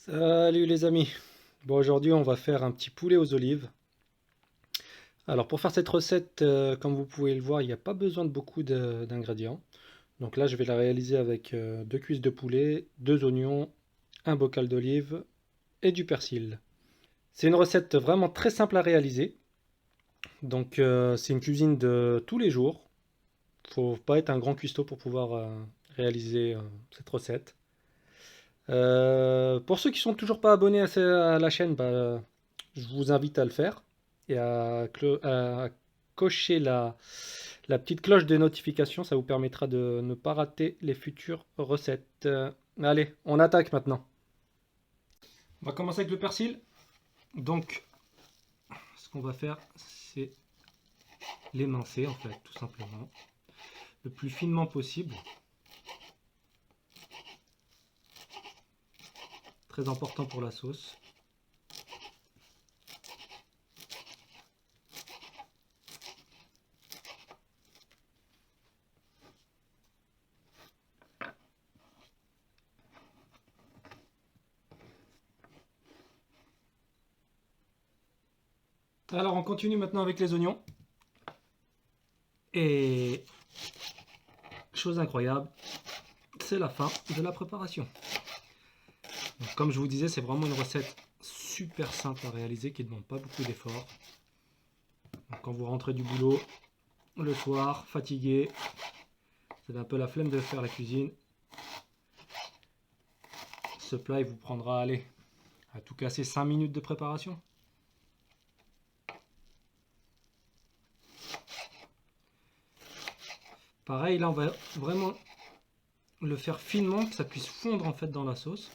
Salut les amis. Bon, aujourd'hui on va faire un petit poulet aux olives. Alors pour faire cette recette, comme vous pouvez le voir, il n'y a pas besoin de beaucoup d'ingrédients. Donc là je vais la réaliser avec deux cuisses de poulet, deux oignons, un bocal d'olives et du persil. C'est une recette vraiment très simple à réaliser. Donc c'est une cuisine de tous les jours. Faut pas être un grand cuistot pour pouvoir réaliser cette recette. Pour ceux qui sont toujours pas abonnés à la chaîne, je vous invite à le faire et à cocher la petite cloche de notification. Ça vous permettra de ne pas rater les futures recettes. Allez, on attaque maintenant. On va commencer avec le persil. Donc, ce qu'on va faire, c'est l'émincer en fait, tout simplement, le plus finement possible. Très important pour la sauce. Alors on continue maintenant avec les oignons. Et chose incroyable, c'est la fin de la préparation. Donc, comme je vous disais, c'est vraiment une recette super simple à réaliser qui ne demande pas beaucoup d'efforts. Quand vous rentrez du boulot le soir, fatigué, vous avez un peu la flemme de faire la cuisine, ce plat il vous prendra, allez, à tout casser 5 minutes de préparation. Pareil, là on va vraiment le faire finement, que ça puisse fondre en fait dans la sauce.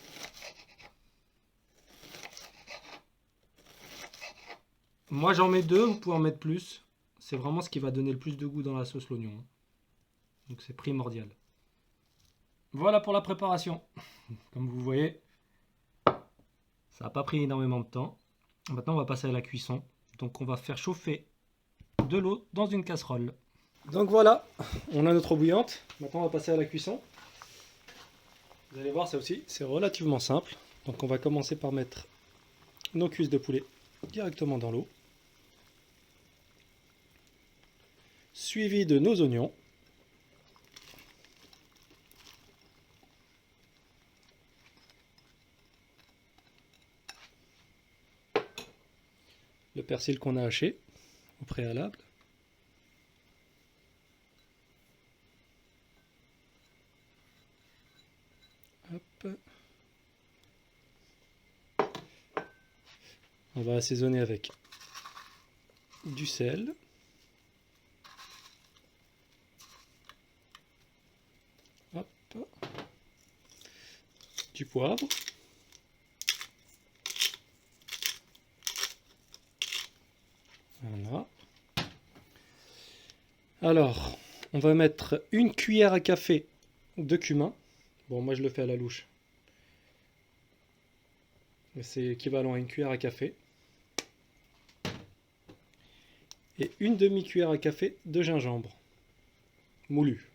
Moi j'en mets deux, vous pouvez en mettre plus. C'est vraiment ce qui va donner le plus de goût dans la sauce, l'oignon. Donc c'est primordial. Voilà pour la préparation. Comme vous voyez, ça n'a pas pris énormément de temps. Maintenant on va passer à la cuisson. Donc on va faire chauffer de l'eau dans une casserole. Donc voilà, on a notre eau bouillante. Maintenant on va passer à la cuisson. Vous allez voir, ça aussi c'est relativement simple. Donc on va commencer par mettre nos cuisses de poulet directement dans l'eau, suivi de nos oignons. Le persil qu'on a haché au préalable. Hop. On va assaisonner avec du sel, hop, du poivre, voilà. Alors, on va mettre une cuillère à café de cumin. Bon, moi je le fais à la louche. C'est équivalent à une cuillère à café. Et une demi-cuillère à café de gingembre moulu.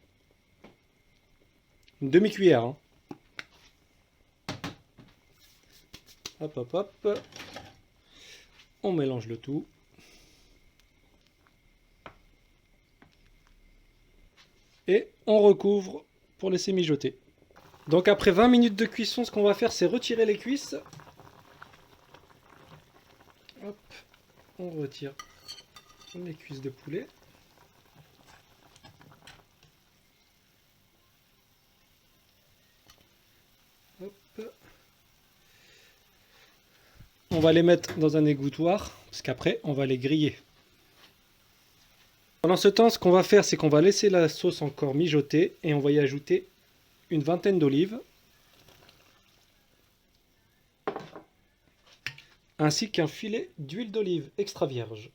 Une demi-cuillère. Hein. Hop, hop, hop. On mélange le tout. Et on recouvre pour laisser mijoter. Donc après 20 minutes de cuisson, ce qu'on va faire, c'est retirer les cuisses. Hop, on retire les cuisses de poulet. Hop. On va les mettre dans un égouttoir, parce qu'après, on va les griller. Pendant ce temps, ce qu'on va faire, c'est qu'on va laisser la sauce encore mijoter et on va y ajouter une vingtaine d'olives, ainsi qu'un filet d'huile d'olive extra vierge.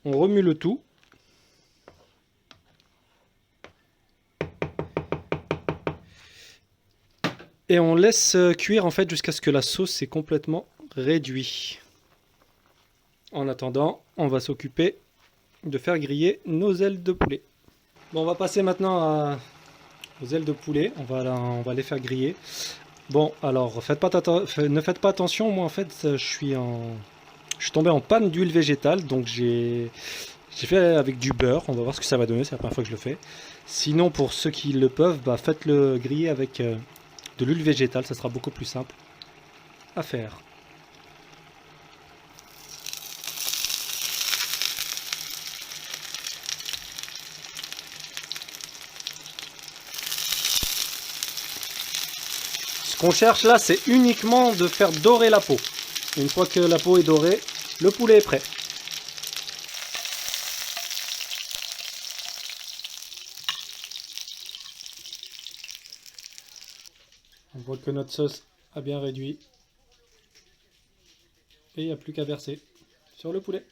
On remue le tout. Et on laisse cuire en fait jusqu'à ce que la sauce s'est complètement réduite. En attendant, on va s'occuper de faire griller nos ailes de poulet. Bon, on va passer maintenant aux ailes de poulet. On va les faire griller. Bon, alors ne faites pas attention. Moi, en fait, je suis tombé en panne d'huile végétale, donc j'ai fait avec du beurre. On va voir ce que ça va donner. C'est la première fois que je le fais. Sinon, pour ceux qui le peuvent, bah, faites-le griller avec de l'huile végétale. Ça sera beaucoup plus simple à faire. Ce qu'on cherche là, c'est uniquement de faire dorer la peau. Une fois que la peau est dorée, le poulet est prêt. On voit que notre sauce a bien réduit. Et il n'y a plus qu'à verser sur le poulet.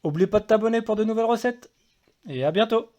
Oublie pas de t'abonner pour de nouvelles recettes. Et à bientôt!